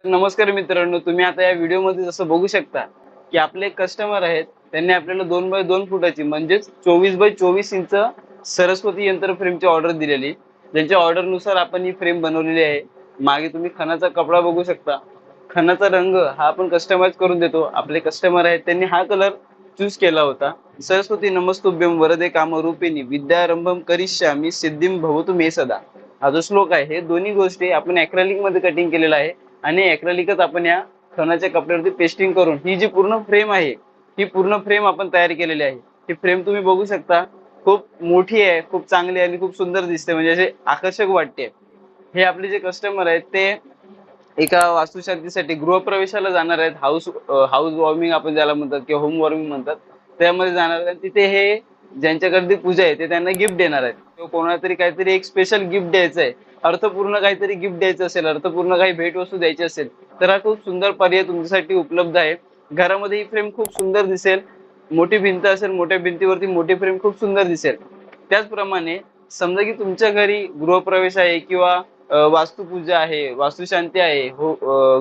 नमस्कार मित्रांनो, तुम्ही आता या व्हिडिओमध्ये जसं बघू शकता की आपले कस्टमर आहेत. त्यांनी आपल्याला 2x2 फुटाची म्हणजेच 24x24 इंच सरस्वती यंत्र फ्रेमची ऑर्डर दिलेली. ज्यांच्या ऑर्डरनुसार आपण ही फ्रेम बनवलेली आहे. मागे तुम्ही खणाचा कपडा बघू शकता. खणाचा रंग हा आपण कस्टमाइज करून देतो. आपले कस्टमर आहेत त्यांनी हा कलर चूज केला होता. सरस्वती नमस्तुभ्यं वरदे कामरूपिणी विद्यारंभम करिष्यामि सिद्धिं भवतु मे सदा. हा जो श्लोक आहे हे दोन्ही गोष्टी आपण ॲक्रेलिक मध्ये कटिंग केलेला आहे आणि ॲक्रेलिकच आपण या खणाच्या कपड्यावरती पेस्टिंग करून ही जी पूर्ण फ्रेम आहे ही पूर्ण फ्रेम आपण तयार केलेली आहे. ही फ्रेम तुम्ही बघू शकता, खूप मोठी आहे, खूप चांगली आणि खूप सुंदर दिसते, म्हणजे असे आकर्षक वाटते. हे आपले जे कस्टमर आहेत ते एका वास्तुशांतीसाठी गृहप्रवेशाला जाणार आहेत. हाऊस वॉर्मिंग आपण ज्याला म्हणतात किंवा होम वॉर्मिंग म्हणतात, त्यामध्ये जाणार आहेत. तिथे हे ज्यांच्याकडे पूजा आहे ते त्यांना गिफ्ट देणार आहेत किंवा कोणाला तरी काहीतरी एक स्पेशल गिफ्ट द्यायचं आहे, अर्थपूर्ण काहीतरी गिफ्ट द्यायचं असेल, अर्थपूर्ण काही भेटवस्तू द्यायची असेल तर हा खूप सुंदर पर्याय तुमच्यासाठी उपलब्ध आहे. घरामध्ये ही फ्रेम खूप सुंदर दिसेल. मोठी भिंत असेल, मोठ्या भिंतीवरती मोठी फ्रेम खूप सुंदर दिसेल. त्याचप्रमाणे समजा की तुमच्या घरी गृहप्रवेश आहे किंवा वास्तुपूजा आहे, वास्तुशांती आहे,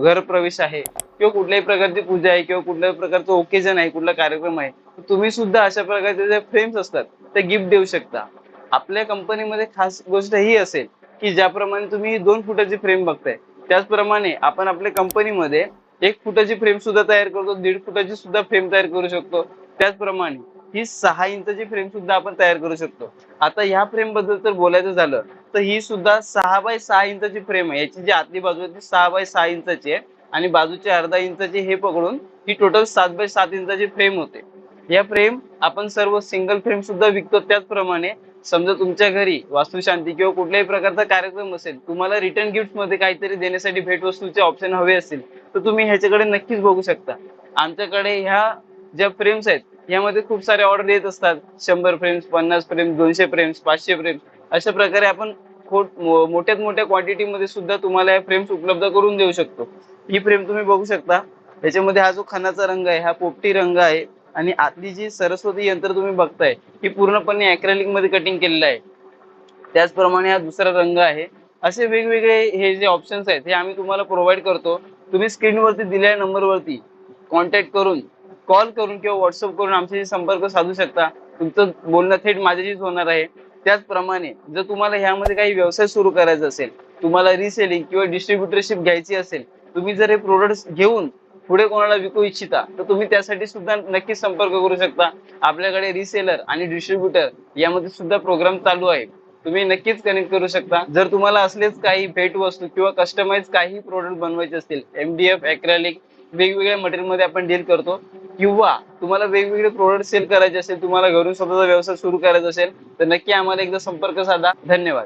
घरप्रवेश आहे किंवा कुठल्याही प्रकारची पूजा आहे किंवा कुठल्याही प्रकारचं ओकेजन आहे, कुठला कार्यक्रम आहे, तुम्ही सुद्धा अशा प्रकारचे जे फ्रेम्स असतात ते गिफ्ट देऊ शकता. आपल्या कंपनीमध्ये खास गोष्ट ही असेल की ज्याप्रमाणे तुम्ही 2 फुटाची फ्रेम बघताय त्याचप्रमाणे आपण आपल्या कंपनीमध्ये 1 फुटाची फ्रेम सुद्धा तयार करतो, 1.5 फुटाची सुद्धा फ्रेम तयार करू शकतो. त्याचप्रमाणे ही 6 इंचाची फ्रेम सुद्धा आपण तयार करू शकतो. आता ह्या फ्रेम बद्दल जर बोलायचं झालं तर ही सुद्धा 6x6 इंचाची फ्रेम आहे. याची जी आतली बाजू आहे ती 6x6 इंचाची आहे आणि बाजूचे अर्धा इंचाची हे पकडून ही टोटल 7x7 इंचाची फ्रेम होते. या फ्रेम आपण सर्व सिंगल फ्रेम सुद्धा विकतो. त्याचप्रमाणे समजा तुमच्या घरी वास्तुशांती किंवा कुठल्याही प्रकारचा कार्यक्रम असेल, तुम्हाला रिटर्न गिफ्ट मध्ये काहीतरी देण्यासाठी भेटवस्तूचे ऑप्शन हवे असतील तर तुम्ही ह्याच्याकडे नक्कीच बघू शकता. आमच्याकडे ह्या ज्या फ्रेम्स आहेत यामध्ये खूप सारे ऑर्डर येत असतात. 100 फ्रेम्स, 50 फ्रेम्स, 200 फ्रेम्स, 500 फ्रेम्स, अशा प्रकारे आपण मोठ्यात मोठ्या क्वांटिटी मध्ये सुद्धा तुम्हाला या फ्रेम्स उपलब्ध करून देऊ शकतो. ही फ्रेम तुम्ही बघू शकता. याच्यामध्ये हा जो खणाचा रंग आहे हा पोपटी रंग आहे आणि आतली जी सरस्वती यंत्र तुम्ही बघताय ही पूर्णपणे ॲक्रेलिक मध्ये कटिंग केलेलं आहे. त्याचप्रमाणे हा दुसरा रंग आहे. असे वेगवेगळे हे जे ऑप्शन्स आहेत हे आम्ही तुम्हाला प्रोव्हाइड करतो. तुम्ही स्क्रीनवरती दिलेल्या नंबरवरती कॉन्टॅक्ट करून, कॉल करून किंवा व्हॉट्सअप करून आमच्याशी संपर्क साधू शकता. तुमचं बोलणं थेट माझ्याशीच होणार आहे. त्याचप्रमाणे जर तुम्हाला ह्यामध्ये काही व्यवसाय सुरू करायचा असेल, तुम्हाला रिसेलिंग किंवा डिस्ट्रीब्युटरशिप घ्यायची असेल, तुम्ही जर हे प्रोडक्ट्स घेऊन पुढे कोणाला विकू इच्छिता तर तुम्ही त्यासाठी सुद्धा नक्कीच संपर्क करू शकता. आपल्याकडे रिसेलर आणि डिस्ट्रीब्युटर यामध्ये सुद्धा प्रोग्राम चालू आहे. तुम्ही नक्कीच कनेक्ट करू शकता. जर तुम्हाला असलेच काही भेटवस्तू किंवा कस्टमाइज काही प्रोडक्ट बनवायचे असतील, MDF, ॲक्रेलिक वेगवेगळ्या मटेरियल मध्ये आपण डील करतो, किंवा तुम्हाला वेगवेगळे प्रोडक्ट सेल करायचे असेल, तुम्हाला घरून स्वतःचा व्यवसाय सुरू करायचा असेल तर नक्की आम्हाला एकदा संपर्क साधा. धन्यवाद.